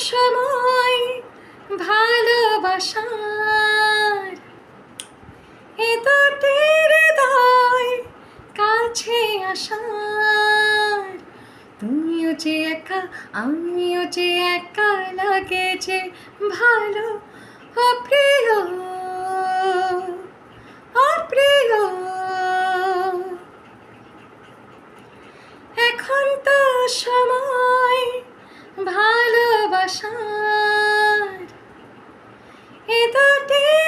সময় ভালোবাসার এত হৃদয় কাছে আসার তুমিও যে একা আমিও যে একা লাগে যে ভালো অপ্রিয় অপ্রিয় এখন তো সময় ভালোবাসার এত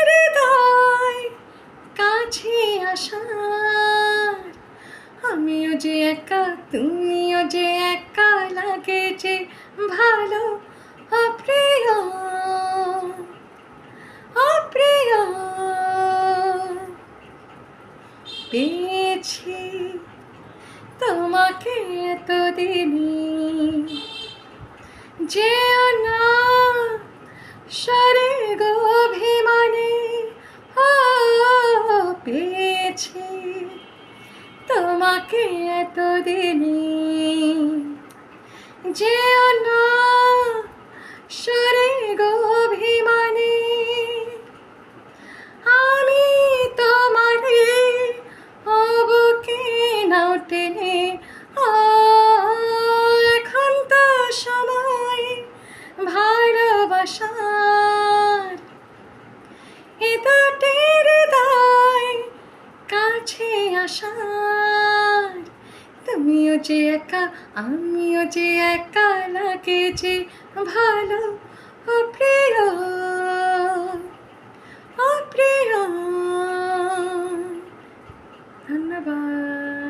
হৃদয় কাছে আসার আমিও যে একা তুমিও যে একা লাগে যে ভালো অপ্রিয় অপ্রিয় পেয়েছি তোমাকে এতদিনই যেও না সরে গভিমানে পেয়েছি তোমাকে এতদিনই যেও না সরে গভিমানে আমি তোমারে বুকে নাও টেনে এখন তো সময় ভালোবাসার এত হৃদয় কাছে আসার তুমিও যে একা আমিও যে একা লাগে যে ভালো অপ্রিয় অপ্রিয় ধন্যবাদ।